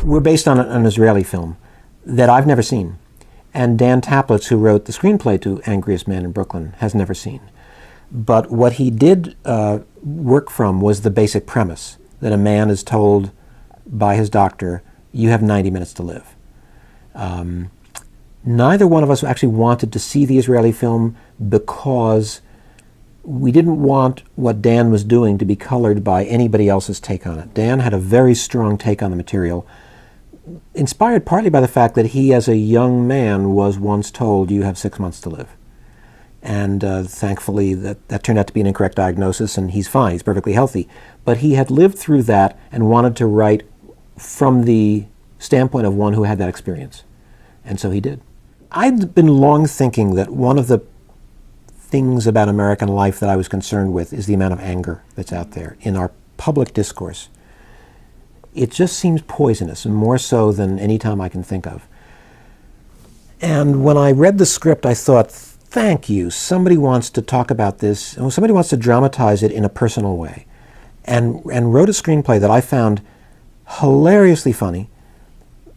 We're based on an Israeli film that I've never seen. And Dan Taplitz, who wrote the screenplay to Angriest Man in Brooklyn, has never seen. But what he did work from was the basic premise that a man is told by his doctor, you have 90 minutes to live. Neither one of us actually wanted to see the Israeli film because we didn't want what Dan was doing to be colored by anybody else's take on it. Dan had a very strong take on the material, inspired partly by the fact that he, as a young man, was once told, you have 6 months to live. And thankfully, that turned out to be an incorrect diagnosis, and he's fine, he's perfectly healthy. But he had lived through that and wanted to write from the standpoint of one who had that experience. And so he did. I'd been long thinking that one of the things about American life that I was concerned with is the amount of anger that's out there in our public discourse. It just seems poisonous, and more so than any time I can think of. And when I read the script, I thought, thank you, somebody wants to talk about this, and somebody wants to dramatize it in a personal way. And wrote a screenplay that I found hilariously funny,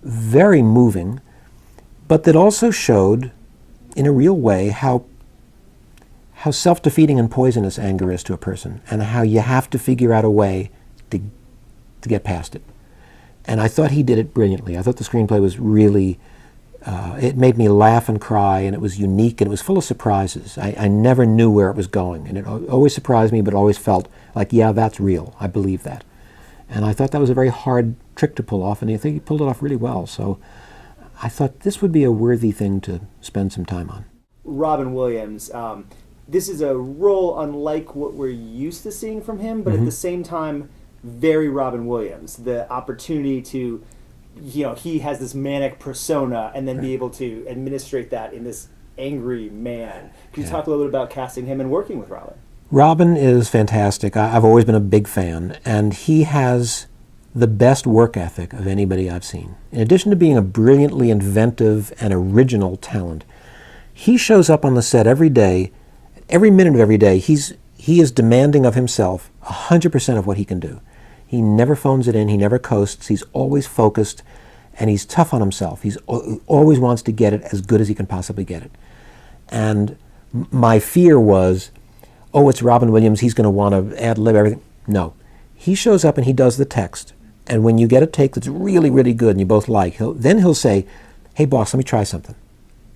very moving, but that also showed, in a real way, how self-defeating and poisonous anger is to a person, and how you have to figure out a way to get past it. And I thought he did it brilliantly. I thought the screenplay was really, it made me laugh and cry, and it was unique, and it was full of surprises. I never knew where it was going, and it always surprised me, but always felt like, yeah, that's real. I believe that. And I thought that was a very hard trick to pull off, and I think he pulled it off really well. So I thought this would be a worthy thing to spend some time on. Robin Williams, this is a role unlike what we're used to seeing from him, but at the same time, very Robin Williams. The opportunity to, he has this manic persona and then be able to administrate that in this angry man. Can you talk a little bit about casting him and working with Robin? Robin is fantastic. I've always been a big fan, and he has the best work ethic of anybody I've seen. In addition to being a brilliantly inventive and original talent, he shows up on the set every day, every minute of every day. He is demanding of himself 100% of what he can do. He never phones it in, he never coasts, he's always focused, and he's tough on himself. He always wants to get it as good as he can possibly get it. And my fear was, oh, it's Robin Williams, he's going to want to ad-lib everything. No. He shows up and he does the text. And when you get a take that's really, really good and you both like, he'll say, hey, boss, let me try something.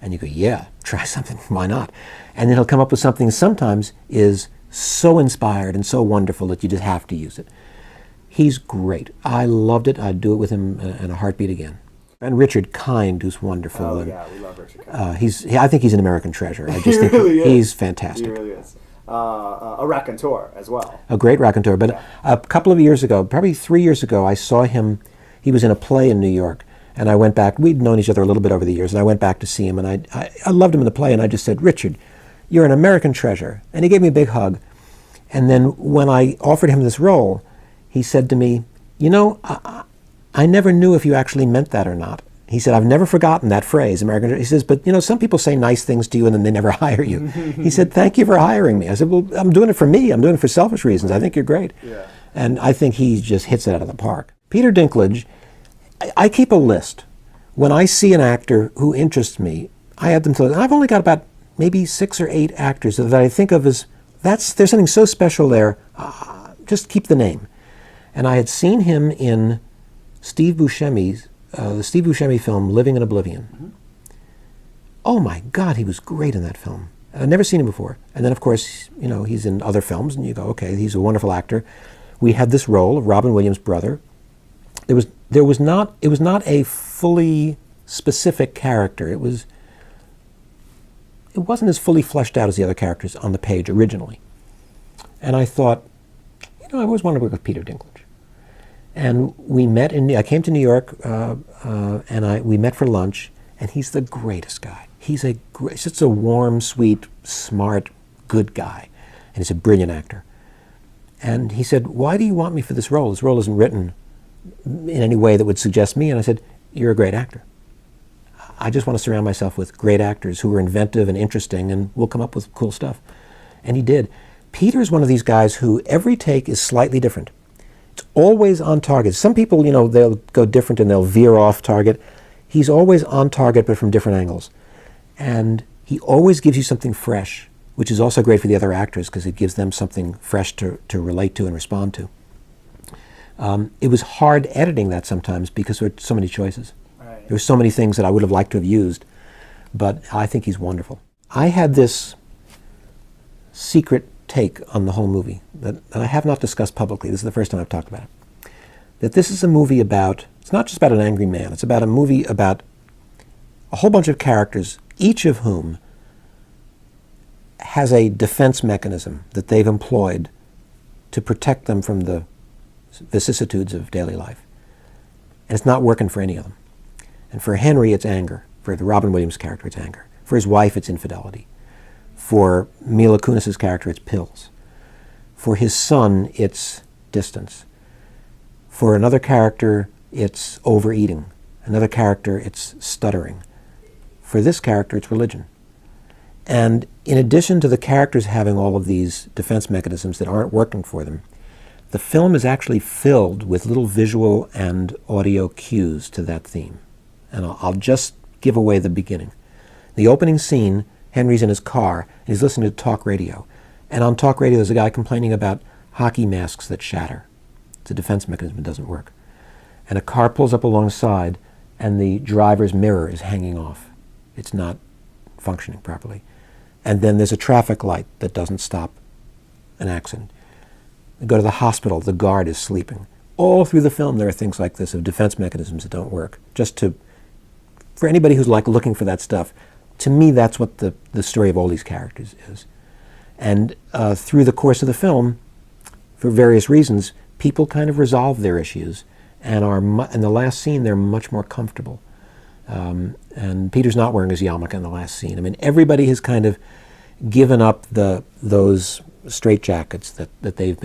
And you go, yeah, try something, why not? And then he'll come up with something that sometimes is so inspired and so wonderful that you just have to use it. He's great. I loved it. I'd do it with him in a heartbeat again. And Richard Kind, who's wonderful. Oh, yeah, we love Richard Kind. I think he's an American treasure. I just think really he's fantastic. He really is. A raconteur as well. A great raconteur. But a couple of years ago, probably 3 years ago, I saw him. He was in a play in New York. And I went back. We'd known each other a little bit over the years. And I went back to see him. And I loved him in the play. And I just said, Richard, you're an American treasure. And he gave me a big hug. And then when I offered him this role, he said to me, I never knew if you actually meant that or not. He said, I've never forgotten that phrase, American treasure. He says, but some people say nice things to you and then they never hire you. He said, thank you for hiring me. I said, well, I'm doing it for me. I'm doing it for selfish reasons. I think you're great. Yeah. And I think he just hits it out of the park. Peter Dinklage, I keep a list. When I see an actor who interests me, I add them to it. I've only got about maybe 6 or 8 actors that I think of as, there's something so special there, just keep the name. And I had seen him in Steve Buscemi's, the Steve Buscemi film, Living in Oblivion. Mm-hmm. Oh my God, he was great in that film. I'd never seen him before. And then of course, he's in other films and you go, okay, he's a wonderful actor. We had this role of Robin Williams' brother. It was not a fully specific character. It wasn't as fully fleshed out as the other characters on the page originally. And I thought, I always wanted to work with Peter Dinklage. And we met I came to New York, and we met for lunch, and he's the greatest guy. He's just a warm, sweet, smart, good guy. And he's a brilliant actor. And he said, why do you want me for this role? This role isn't written in any way that would suggest me. And I said, you're a great actor. I just want to surround myself with great actors who are inventive and interesting and will come up with cool stuff. And he did. Peter is one of these guys who every take is slightly different. always on target. Some people, they'll go different and they'll veer off target. He's always on target, but from different angles. And he always gives you something fresh, which is also great for the other actors because it gives them something fresh to relate to and respond to. It was hard editing that sometimes because there were so many choices. Right. There were so many things that I would have liked to have used, but I think he's wonderful. I had this secret take on the whole movie that I have not discussed publicly. This is the first time I've talked about it. That this is a movie about, it's not just about an angry man, it's about a movie about a whole bunch of characters, each of whom has a defense mechanism that they've employed to protect them from the vicissitudes of daily life. And it's not working for any of them. And for Henry, it's anger. For the Robin Williams character, it's anger. For his wife, it's infidelity. For Mila Kunis's character, it's pills. For his son, it's distance. For another character, it's overeating. Another character, it's stuttering. For this character, it's religion. And in addition to the characters having all of these defense mechanisms that aren't working for them, the film is actually filled with little visual and audio cues to that theme. And I'll just give away the beginning. The opening scene, Henry's in his car, and he's listening to talk radio. And on talk radio, there's a guy complaining about hockey masks that shatter. It's a defense mechanism, it doesn't work. And a car pulls up alongside, and the driver's mirror is hanging off. It's not functioning properly. And then there's a traffic light that doesn't stop an accident. You go to the hospital, the guard is sleeping. All through the film, there are things like this of defense mechanisms that don't work. For anybody who's looking for that stuff, to me, that's what the story of all these characters is. And through the course of the film, for various reasons, people kind of resolve their issues and in the last scene, they're much more comfortable. And Peter's not wearing his yarmulke in the last scene. I mean, everybody has kind of given up those straitjackets that they've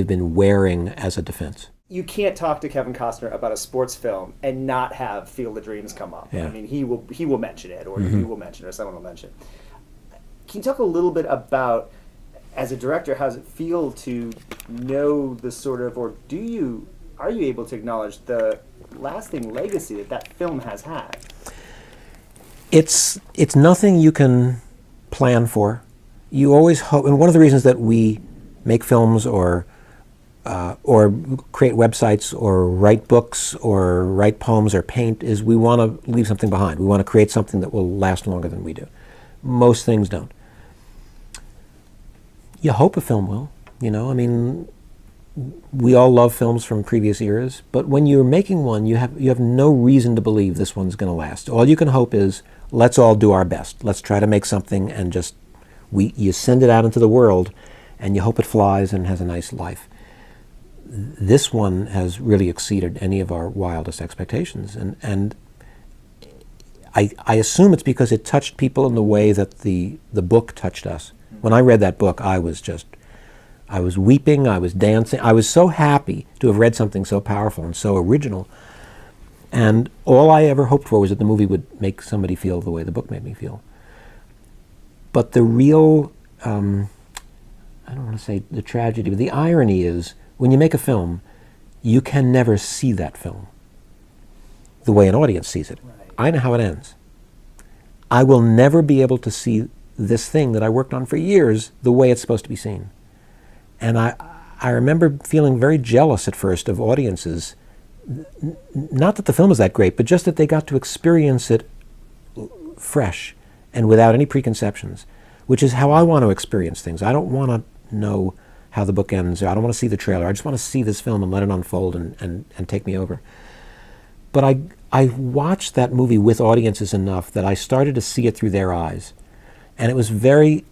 been wearing as a defense. You can't talk to Kevin Costner about a sports film and not have Field of Dreams come up. Yeah. I mean, he will mention it, or you will mention it, or someone will mention it. Can you talk a little bit about, as a director, how does it feel to know the sort of, or are you able to acknowledge the lasting legacy that film has had? It's nothing you can plan for. You always hope, and one of the reasons that we make films or create websites or write books or write poems or paint is we want to leave something behind. We want to create something that will last longer than we do. Most things don't. You hope a film will, I mean, we all love films from previous eras, but when you're making one, you have no reason to believe this one's going to last. All you can hope is, let's all do our best. Let's try to make something and you send it out into the world and you hope it flies and has a nice life. This one has really exceeded any of our wildest expectations. And I assume it's because it touched people in the way that the book touched us. When I read that book, I was weeping, I was dancing. I was so happy to have read something so powerful and so original. And all I ever hoped for was that the movie would make somebody feel the way the book made me feel. But the real, I don't want to say the tragedy, but the irony is, when you make a film, you can never see that film the way an audience sees it. Right. I know how it ends. I will never be able to see this thing that I worked on for years the way it's supposed to be seen. And I remember feeling very jealous at first of audiences, not that the film is that great, but just that they got to experience it fresh and without any preconceptions, which is how I want to experience things. I don't want to know how the book ends, or I don't want to see the trailer. I just want to see this film and let it unfold and take me over. But I watched that movie with audiences enough that I started to see it through their eyes. And it was very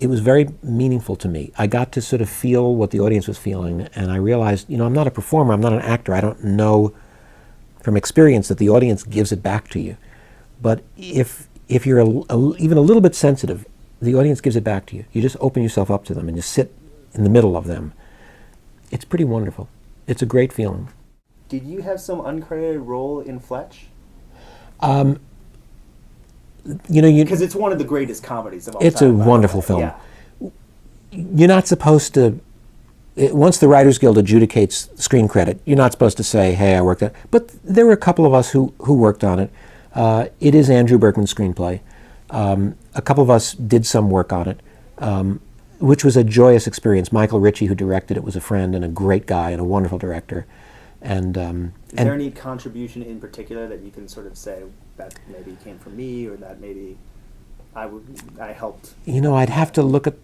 meaningful to me. I got to sort of feel what the audience was feeling, and I realized, I'm not a performer, I'm not an actor, I don't know from experience that the audience gives it back to you. But if you're even a little bit sensitive, the audience gives it back to you. You just open yourself up to them and you sit in the middle of them. It's pretty wonderful. It's a great feeling. Did you have some uncredited role in Fletch? Because it's one of the greatest comedies of all time. It's a wonderful film. Yeah. You're not supposed to once the Writers Guild adjudicates screen credit, you're not supposed to say, "Hey, I worked on it." But there were a couple of us who worked on it. It is Andrew Berkman's screenplay. A couple of us did some work on it, which was a joyous experience. Michael Ritchie, who directed it, was a friend and a great guy and a wonderful director. And is there any contribution in particular that you can sort of say that maybe came from me, or that maybe I helped? You know, I'd have to look at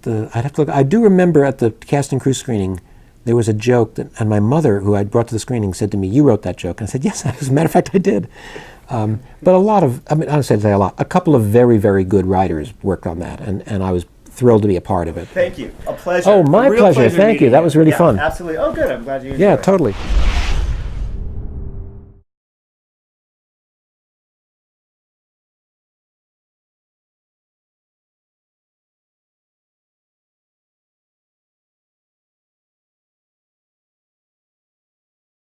I do remember at the cast and crew screening, there was a joke that, and my mother, who I'd brought to the screening, said to me, "You wrote that joke." And I said, "Yes, as a matter of fact, I did." But honestly, I'd say a couple of very, very good writers worked on that, and I was thrilled to be a part of it. Thank you. A pleasure. Oh, my pleasure. Thank you. That was really fun. Absolutely. Oh, good. I'm glad you enjoyed Yeah, it. totally.